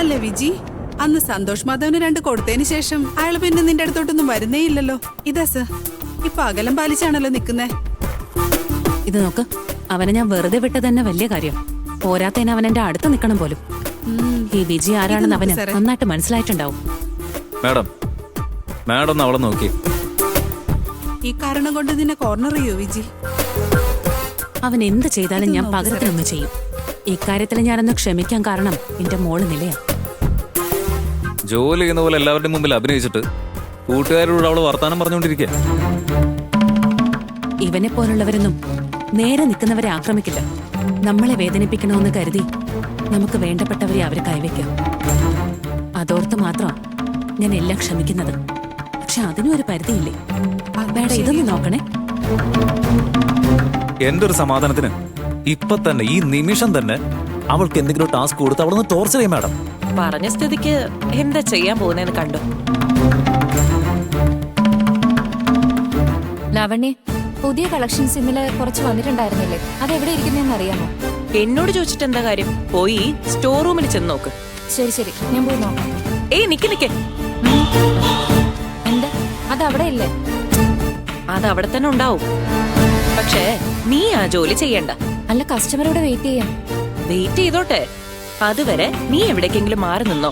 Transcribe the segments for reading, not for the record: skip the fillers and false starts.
അല്ലേ വിജി, അന്ന് സന്തോഷ് മാധവന് 2 കൊടുത്തതിന് ശേഷം അയാൾ പിന്നെ നിന്റെ അടുത്തോട്ടൊന്നും വരുന്നേ ഇല്ലല്ലോ. ഇതാ സർ, ഇപ്പൊ അകലം പാലിച്ചാണല്ലോ നിക്കുന്നേ. ഇത് നോക്ക്, അവനെ ഞാൻ വെറുതെ വിട്ട തന്നെ വലിയ കാര്യം. പോരാത്തതിന് അവൻ എന്റെ അടുത്ത് നിൽക്കണം പോലും. ഈ വിജി ആരാണെന്ന് അവന് നന്നായിട്ട് മനസ്സിലായിട്ടുണ്ടാവും. മാഡം, മാഡം അവളെ നോക്കി. ഈ കാരണം കൊണ്ട് നിന്നെ കോർണർ ചെയ്യോ വിജി? അവൻ എന്ത് ചെയ്താലും ഞാൻ പകരത്തിനൊന്ന് ചെയ്യും. ഇക്കാര്യത്തിൽ ഞാനൊന്ന് ക്ഷമിക്കാൻ കാരണം എന്റെ മോള് നിലയാ. ജോലി ചെയ്യുന്ന പോലെ എല്ലാവരുടെയും മുമ്പിൽ അഭിനയിച്ചിട്ട് കൂട്ടുകാരോട് അവള് വർത്താനം പറഞ്ഞുകൊണ്ടിരിക്കുക. ഇവനെ പോലുള്ളവരൊന്നും നേരെ നിൽക്കുന്നവരെ ആക്രമിക്കില്ല. നമ്മളെ വേദനിപ്പിക്കണമെന്ന് കരുതി നമുക്ക് വേണ്ടപ്പെട്ടവരെ അവര് കൈവയ്ക്കാം. അതോർത്ത് മാത്രം ഞാൻ എല്ലാം ക്ഷമിക്കുന്നത്. പക്ഷെ അതിനും ഒരു പരിധിയില്ലേ. വേണ്ട, ഇതൊന്നും നോക്കണേ. എന്റെ ഒരു സമാധാനത്തിന് ഇപ്പൊ തന്നെ ഈ നിമിഷം തന്നെ അവൾക്ക് എന്തെങ്കിലും ടാസ്ക് കൊടുത്ത് അവളൊന്ന് ടോർച്ചർ ചെയ്യും മാഡം. പറഞ്ഞ സ്ഥിതിക്ക് എന്താ ചെയ്യാൻ പോകുന്നതെന്ന് കണ്ടു. ലാവണ്യ, പുതിയ കളക്ഷൻസ് ഇന്നലെ കുറച്ച് വന്നിട്ടുണ്ടായിരുന്നില്ലേ? അതെവിടെ ഇരിക്കുന്നതെന്ന് അറിയാമോ? എന്നോട് ചോദിച്ചിട്ട് എന്താ കാര്യം? പോയി സ്റ്റോർ റൂമിൽ ചെന്ന് നോക്ക്. ശരി ശരി, ഞാൻ പോയി നോക്കാം. ഏയ് നിക്ക്. എന്താ, അത് അവിടെ ഇല്ലേ? അത് അവിടെ തന്നെ ഉണ്ടാവും. പക്ഷേ നീ ആ ജോലി ചെയ്യണ്ട. അല്ല, കസ്റ്റമറോട് വെയിറ്റ് ചെയ്യാം. വെയിറ്റ് ചെയ്തോട്ടെ. അതുവരെ നീ എവിടേക്കെങ്കിലും മാറി നിന്നോ.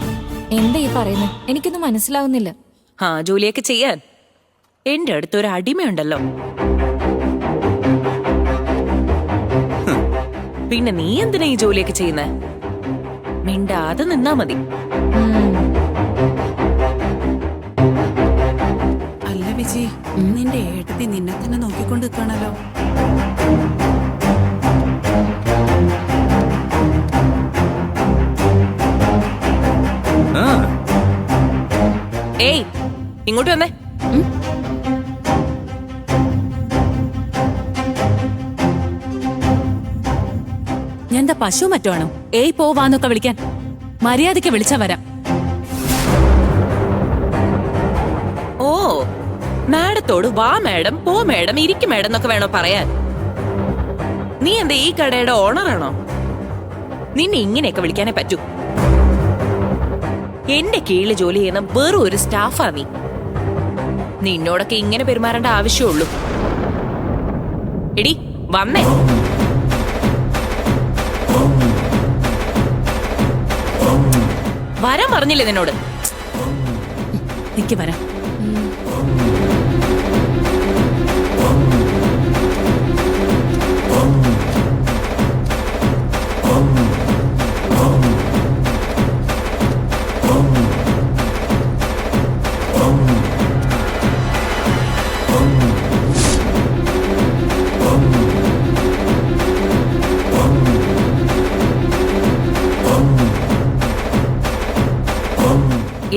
എന്താ ഈ പറയുന്നത്? എനിക്കൊന്നും മനസ്സിലാവുന്നില്ല. ആ ജോലിയൊക്കെ ചെയ്യാൻ എന്റെ അടുത്തൊരു അടിമയുണ്ടല്ലോ. പിന്നെ നീ എന്തിനാ ഈ ജോലിയൊക്കെ ചെയ്യുന്നേ? മിണ്ടാതെ നിന്നാ മതി. അല്ല വിജി, നിന്റെ ഏട്ടത്തി നിന്നെ തന്നെ നോക്കിക്കൊണ്ട് നിൽക്കണല്ലോ. ഏയ് ഇങ്ങോട്ട് വന്നേ. ഞാൻ എന്താ പശു മറ്റോ ആണോ? ഏയ് പോവാന്നൊക്കെ വിളിക്കാൻ? മര്യാദയ്ക്ക് വിളിച്ചാ വരാം. ഓ, മാഡത്തോട് വാ മാഡം, പോ മാഡം, ഇരിക്കും മാഡം എന്നൊക്കെ വേണോ പറയാൻ? നീ എന്താ ഈ കടയുടെ ഓണറാണോ? നിന്നെ ഇങ്ങനെയൊക്കെ വിളിക്കാനേ പറ്റൂ. എന്റെ കീഴിൽ ജോലി ചെയ്യുന്ന വെറും ഒരു സ്റ്റാഫാ നീ. നിന്നോടൊക്കെ ഇങ്ങനെ പെരുമാറേണ്ട ആവശ്യമുള്ളൂ. എടി വന്നേ. വരാൻ പറഞ്ഞില്ലേ നിന്നോട്? എനിക്ക് വരാം.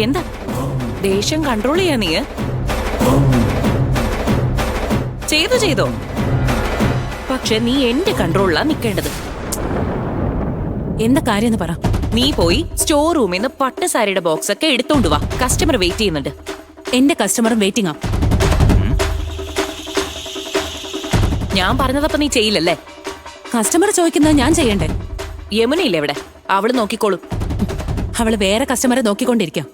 എന്താ ദേഷ്യം കൺട്രോൾ ചെയ്യാ നീ? ചെയ്തോ, പക്ഷെ നീ എന്റെ കൺട്രോളിലാ നിൽക്കേണ്ടത്. എന്താ കാര്യം പറ. നീ പോയി സ്റ്റോർ റൂമിൽ നിന്ന് പട്ടുസാരിയുടെ ബോക്സ് ഒക്കെ എടുത്തോണ്ട് വാ. കസ്റ്റമർ വെയിറ്റ് ചെയ്യുന്നുണ്ട്. എന്റെ കസ്റ്റമറും വെയിറ്റിംഗ് ആ. ഞാൻ പറഞ്ഞതപ്പോ നീ ചെയ്യില്ലല്ലേ? കസ്റ്റമർ ചോദിക്കുന്നത് ഞാൻ ചെയ്യണ്ടേ? യമുനയില്ലേ എവിടെ? അവള് നോക്കിക്കോളും. അവള് വേറെ കസ്റ്റമറെ നോക്കിക്കൊണ്ടിരിക്കാം.